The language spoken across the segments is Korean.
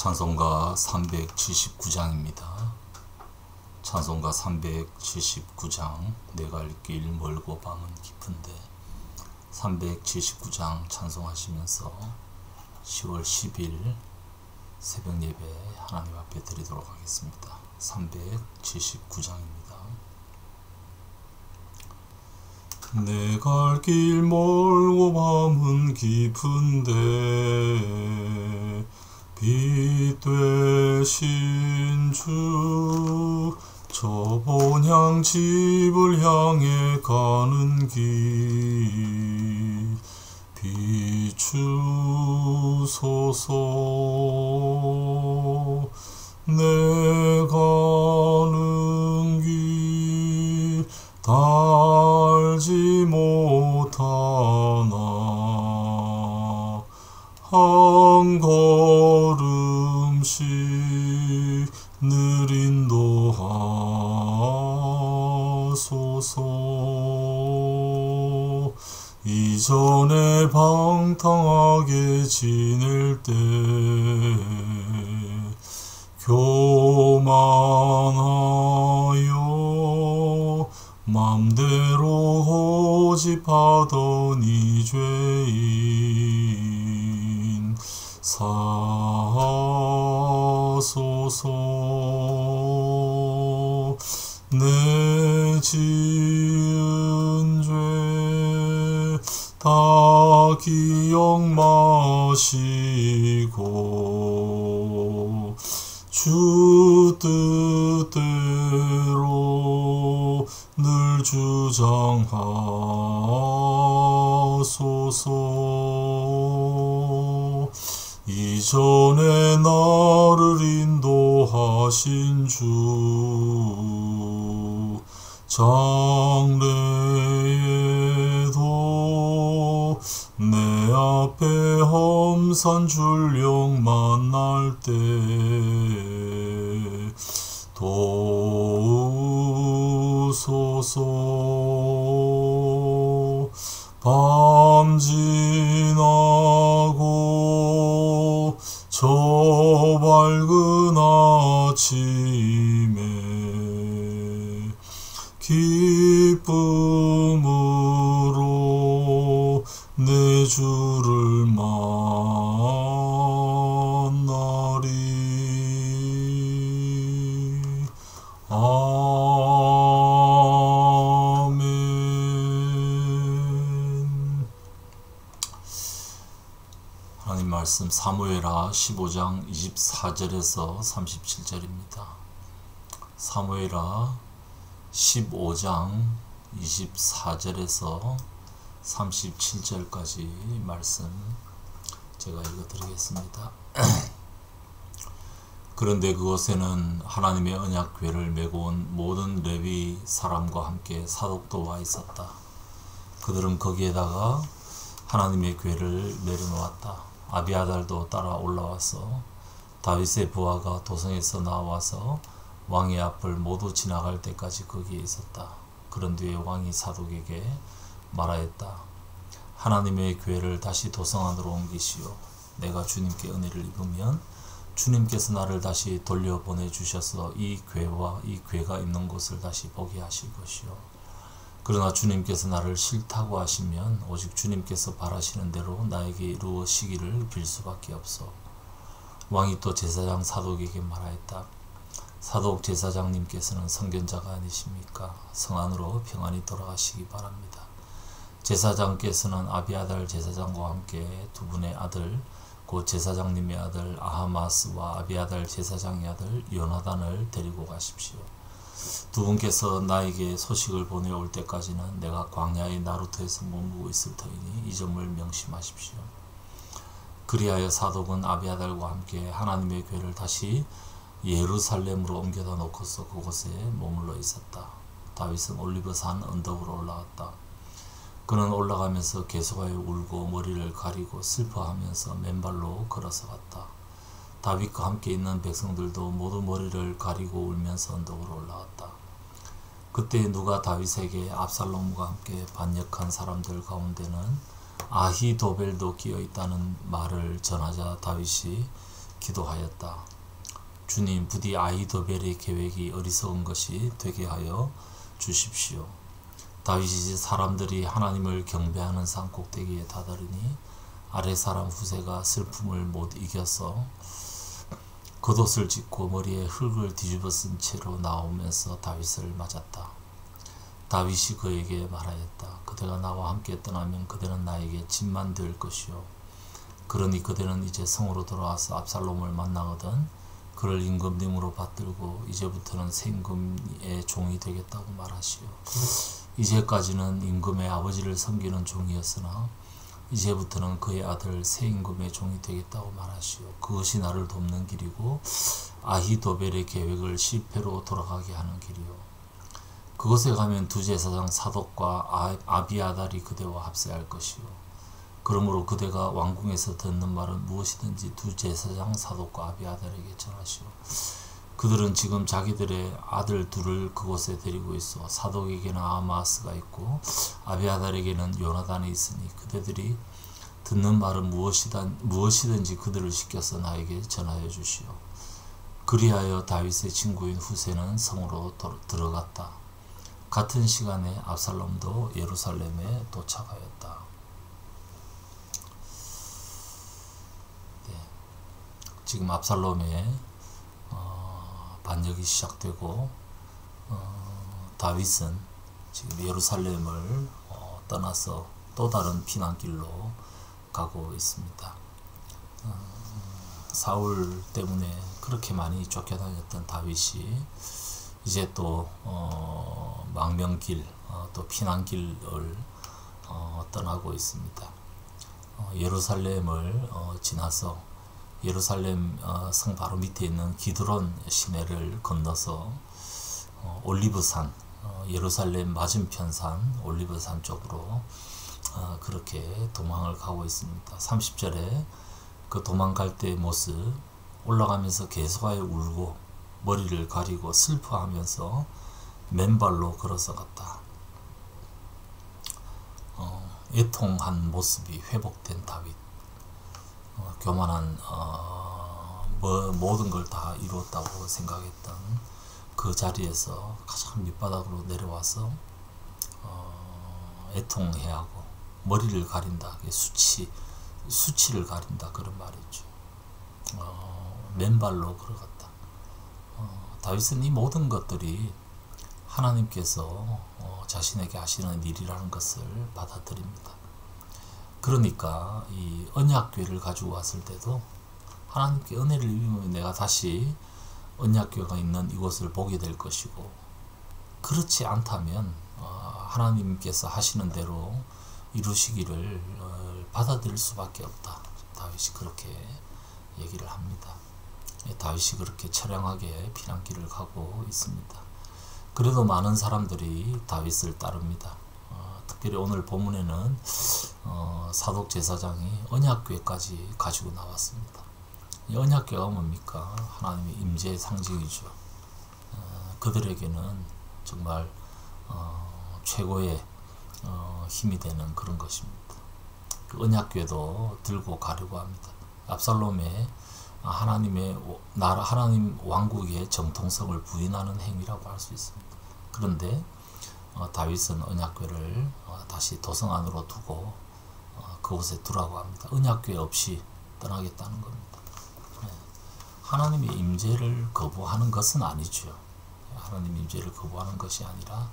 찬송가 379장입니다. 찬송가 379장 내가 갈 길 멀고 방은 깊은데 379장 찬송하시면서 10월 10일 새벽 예배 하나님 앞에 드리도록 하겠습니다. 379장입니다. 내 갈 길 멀고 밤은 깊은데 빛 되신 주 저 본향 집을 향해 가는 길 비추소서. 내 가는 길 달지 못하나 한 걸음씩 늘 인도하소서. 이전에 방탕하게 지낼 때 교만하여 맘대로 고집하던 이 죄인 사소서. 내 지은 죄 다 기억 마시고 주 뜻대로 늘 주장하소서. 이전에 나를 인도하신 주 장래에도 내 앞에 험산 줄령 만날 때 도우소서. 밤 지나고 저 밝은 아침에 기쁨으로 내 주를 만나리. 아멘. 하나님 말씀 사무엘하 15장 24절에서 37절입니다. 사무엘하 15장 24절에서 37절까지 말씀 제가 읽어드리겠습니다. 그런데 그곳에는 하나님의 언약궤를 메고 온 모든 레위 사람과 함께 사독도 와 있었다. 그들은 거기에다가 하나님의 궤를 내려놓았다. 아비아달도 따라 올라와서 다윗의 부하가 도성에서 나와서 왕의 앞을 모두 지나갈 때까지 거기에 있었다. 그런 뒤에 왕이 사독에게 말하였다. 하나님의 궤를 다시 도성 안으로 옮기시오. 내가 주님께 은혜를 입으면 주님께서 나를 다시 돌려보내주셔서 이 궤와 이 궤가 있는 곳을 다시 보게 하실 것이요. 그러나 주님께서 나를 싫다고 하시면 오직 주님께서 바라시는 대로 나에게 이루어지기를 빌 수밖에 없어. 왕이 또 제사장 사독에게 말하였다. 사독 제사장님께서는 선견자가 아니십니까? 성 안으로 평안히 돌아가시기 바랍니다. 제사장께서는 아비아달 제사장과 함께 두 분의 아들 곧 제사장님의 아들 아하마스와 아비아달 제사장의 아들 요나단을 데리고 가십시오. 두 분께서 나에게 소식을 보내올 때까지는 내가 광야의 나루터에서 머무고 있을 터이니 이 점을 명심하십시오. 그리하여 사독은 아비아달과 함께 하나님의 궤를 다시 예루살렘으로 옮겨다 놓고서 그곳에 머물러 있었다. 다윗은 올리브산 언덕으로 올라갔다. 그는 올라가면서 계속하여 울고 머리를 가리고 슬퍼하면서 맨발로 걸어서 갔다. 다윗과 함께 있는 백성들도 모두 머리를 가리고 울면서 언덕으로 올라갔다. 그때 누가 다윗에게 압살롬과 함께 반역한 사람들 가운데는 아히도벨도 끼어 있다는 말을 전하자 다윗이 기도하였다. 주님, 부디 아히도벨의 계획이 어리석은 것이 되게 하여 주십시오. 다윗이 사람들이 하나님을 경배하는 산 꼭대기에 다다르니 아래 사람 후세가 슬픔을 못 이겨서 겉옷을 찢고 머리에 흙을 뒤집어 쓴 채로 나오면서 다윗을 맞았다. 다윗이 그에게 말하였다. 그대가 나와 함께 떠나면 그대는 나에게 짐만 될 것이요. 그러니 그대는 이제 성으로 돌아와서 압살롬을 만나거든 그를 임금님으로 받들고 이제부터는 새 임금의 종이 되겠다고 말하시오. 이제까지는 임금의 아버지를 섬기는 종이었으나 이제부터는 그의 아들 새 임금의 종이 되겠다고 말하시오. 그것이 나를 돕는 길이고 아히도벨의 계획을 실패로 돌아가게 하는 길이요. 그곳에 가면 두 제사장 사독과 아비아달이 그대와 합세할 것이요. 그러므로 그대가 왕궁에서 듣는 말은 무엇이든지 두 제사장 사독과 아비아달에게 전하시오. 그들은 지금 자기들의 아들 둘을 그곳에 데리고 있어 사독에게는 아마스가 있고 아비아달에게는 요나단이 있으니 그대들이 듣는 말은 무엇이든지 그들을 시켜서 나에게 전하여 주시오. 그리하여 다윗의 친구인 후세는 성으로 들어갔다. 같은 시간에 압살롬도 예루살렘에 도착하였다. 네. 지금 압살롬의 반역이 시작되고 다윗은 지금 예루살렘을 떠나서 또 다른 피난길로 가고 있습니다. 사울 때문에 그렇게 많이 쫓겨다녔던 다윗이 이제 또 망명길, 또 피난길을 떠나고 있습니다. 예루살렘을 지나서 예루살렘 성 바로 밑에 있는 기드론 시내를 건너서 올리브산, 예루살렘 맞은편산 올리브산 쪽으로 그렇게 도망을 가고 있습니다. 30절에 그 도망갈 때의 모습, 올라가면서 계속하여 울고 머리를 가리고 슬퍼하면서 맨발로 걸어서 갔다. 애통한 모습이 회복된 다윗. 교만한 모든 걸 다 이루었다고 생각했던 그 자리에서 가장 밑바닥으로 내려와서 애통해야 하고 머리를 가린다. 수치를 가린다. 그런 말이죠. 맨발로 걸어갔다. 다윗은 이 모든 것들이 하나님께서 자신에게 하시는 일이라는 것을 받아들입니다. 그러니까 이 언약궤를 가지고 왔을 때도 하나님께 은혜를 입으면 내가 다시 언약궤가 있는 이곳을 보게 될 것이고, 그렇지 않다면 하나님께서 하시는 대로 이루시기를 받아들일 수밖에 없다. 다윗이 그렇게 얘기를 합니다. 다윗이 그렇게 처량하게 피난길을 가고 있습니다. 그래도 많은 사람들이 다윗을 따릅니다. 특별히 오늘 본문에는 사독 제사장이 언약궤까지 가지고 나왔습니다. 이 언약궤가 뭡니까? 하나님의 임재의 상징이죠. 그들에게는 정말 최고의 힘이 되는 그런 것입니다. 그 언약궤도 들고 가려고 합니다. 압살롬의 하나님의 나라, 하나님 왕국의 정통성을 부인하는 행위라고 할 수 있습니다. 그런데 다윗은 언약궤를 다시 도성 안으로 두고 그곳에 두라고 합니다. 언약궤 없이 떠나겠다는 겁니다. 하나님의 임재를 거부하는 것은 아니죠. 하나님의 임재를 거부하는 것이 아니라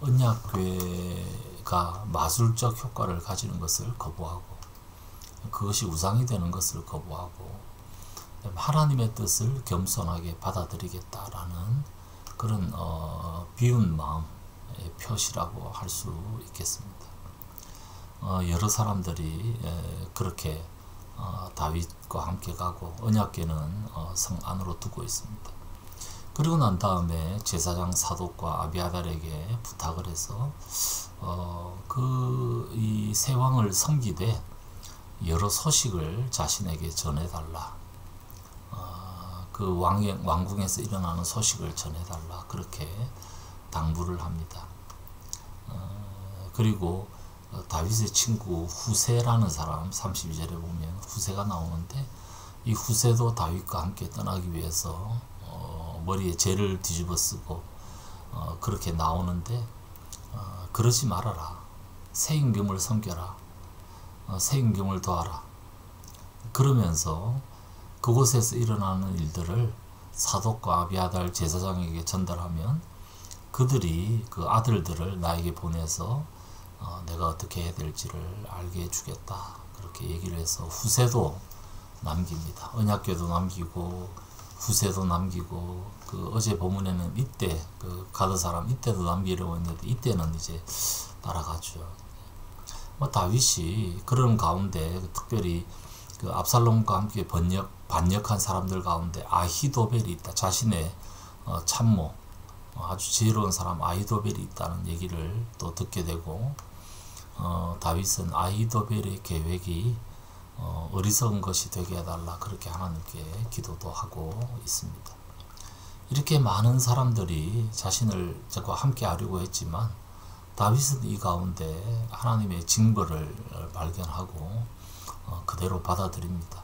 언약궤가 마술적 효과를 가지는 것을 거부하고, 그것이 우상이 되는 것을 거부하고, 하나님의 뜻을 겸손하게 받아들이겠다라는 그런 비운 마음의 표시라고 할 수 있겠습니다. 여러 사람들이 그렇게 다윗과 함께 가고 언약궤는 성 안으로 두고 있습니다. 그리고 난 다음에 제사장 사독과 아비아달에게 부탁을 해서 이 새 왕을 섬기되 여러 소식을 자신에게 전해달라. 그 왕궁에서 일어나는 소식을 전해달라. 그렇게 당부를 합니다. 그리고 다윗의 친구 후세라는 사람, 32절에 보면 후세가 나오는데, 이 후세도 다윗과 함께 떠나기 위해서 머리에 죄를 뒤집어 쓰고 그렇게 나오는데 그러지 말아라. 새 임금을 섬겨라. 새 임금을 도와라. 그러면서 그곳에서 일어나는 일들을 사독과 아비아달 제사장에게 전달하면 그들이 그 아들들을 나에게 보내서 내가 어떻게 해야 될지를 알게 해주겠다. 그렇게 얘기를 해서 후세도 남깁니다. 언약궤도 남기고 후세도 남기고 그 어제 본문에는 이때 그 가드 사람 이때도 남기려고 했는데 이때는 이제 따라가죠. 다윗이 그런 가운데 특별히 그 압살롬과 함께 반역한 사람들 가운데 아히도벨이 있다. 자신의 참모 아주 지혜로운 사람 아히도벨이 있다는 얘기를 또 듣게 되고 다윗은 아히도벨의 계획이 어리석은 것이 되게 해달라 그렇게 하나님께 기도도 하고 있습니다. 이렇게 많은 사람들이 자신을 저와 함께 하려고 했지만 다윗은 이 가운데 하나님의 징벌을 발견하고 그대로 받아들입니다.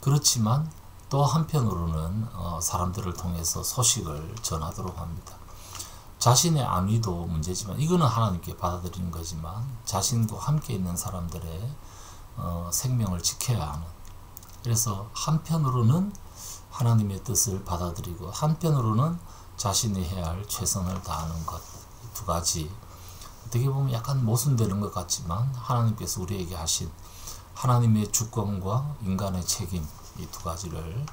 그렇지만 또 한편으로는 사람들을 통해서 소식을 전하도록 합니다. 자신의 안위도 문제지만 이거는 하나님께 받아들이는 거지만 자신과 함께 있는 사람들의 생명을 지켜야 하는, 그래서 한편으로는 하나님의 뜻을 받아들이고 한편으로는 자신이 해야 할 최선을 다하는 것, 두 가지 어떻게 보면 약간 모순되는 것 같지만 하나님께서 우리에게 하신 하나님의 주권과 인간의 책임, 이 두 가지를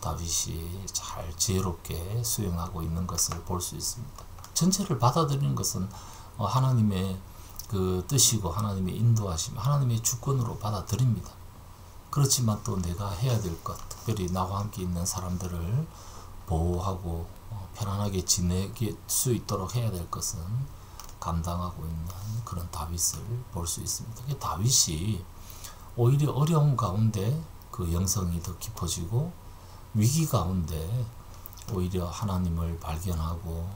다윗이 잘 지혜롭게 수행하고 있는 것을 볼 수 있습니다. 전체를 받아들이는 것은 하나님의 그 뜻이고 하나님의 인도하심, 하나님의 주권으로 받아들입니다. 그렇지만 또 내가 해야 될 것, 특별히 나와 함께 있는 사람들을 보호하고 편안하게 지낼 수 있도록 해야 될 것은 감당하고 있는 그런 다윗을 볼 수 있습니다. 다윗이 오히려 어려운 가운데 그 영성이 더 깊어지고 위기 가운데 오히려 하나님을 발견하고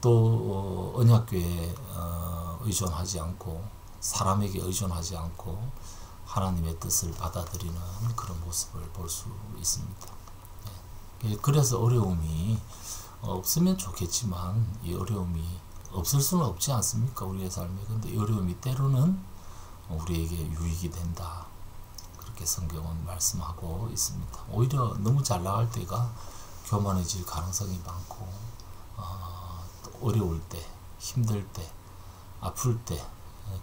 또 언약궤에 의존하지 않고 사람에게 의존하지 않고 하나님의 뜻을 받아들이는 그런 모습을 볼 수 있습니다. 그래서 어려움이 없으면 좋겠지만 이 어려움이 없을 수는 없지 않습니까? 우리의 삶에. 근데 이 어려움이 때로는 우리에게 유익이 된다. 그렇게 성경은 말씀하고 있습니다. 오히려 너무 잘 나갈 때가 교만해질 가능성이 많고 어려울 때, 힘들 때, 아플 때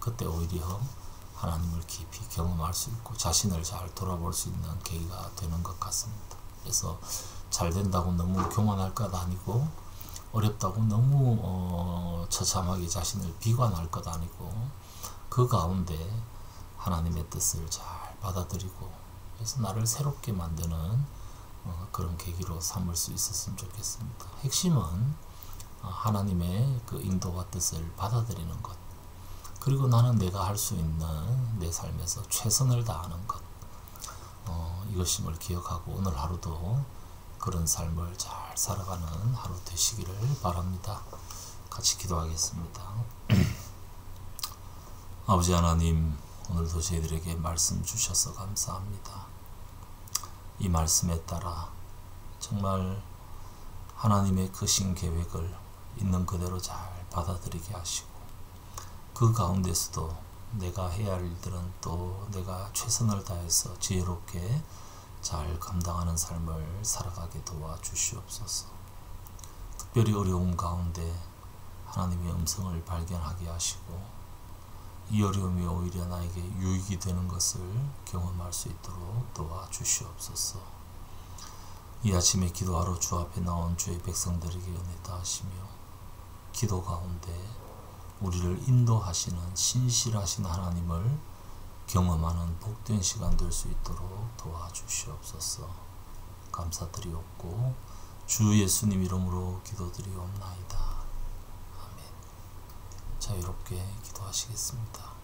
그때 오히려 하나님을 깊이 경험할 수 있고 자신을 잘 돌아볼 수 있는 계기가 되는 것 같습니다. 그래서 잘 된다고 너무 교만할 것 아니고 어렵다고 너무 처참하게 자신을 비관할 것 아니고 그 가운데 하나님의 뜻을 잘 받아들이고 그래서 나를 새롭게 만드는 그런 계기로 삼을 수 있었으면 좋겠습니다. 핵심은 하나님의 그 인도와 뜻을 받아들이는 것, 그리고 나는 내가 할 수 있는 내 삶에서 최선을 다하는 것, 이것임을 기억하고 오늘 하루도 그런 삶을 잘 살아가는 하루 되시기를 바랍니다. 같이 기도하겠습니다. 아버지 하나님, 오늘도 저희들에게 말씀 주셔서 감사합니다. 이 말씀에 따라 정말 하나님의 크신 계획을 있는 그대로 잘 받아들이게 하시고 그 가운데서도 내가 해야 할 일들은 또 내가 최선을 다해서 지혜롭게 잘 감당하는 삶을 살아가게 도와주시옵소서. 특별히 어려움 가운데 하나님의 음성을 발견하게 하시고 이 어려움이 오히려 나에게 유익이 되는 것을 경험할 수 있도록 도와주시옵소서. 이 아침에 기도하러 주 앞에 나온 주의 백성들에게 은혜 다하시며 기도 가운데 우리를 인도하시는 신실하신 하나님을 경험하는 복된 시간 될 수 있도록 도와주시옵소서. 감사드리옵고 주 예수님 이름으로 기도드리옵나이다. 아멘. 자유롭게 기도하시겠습니다.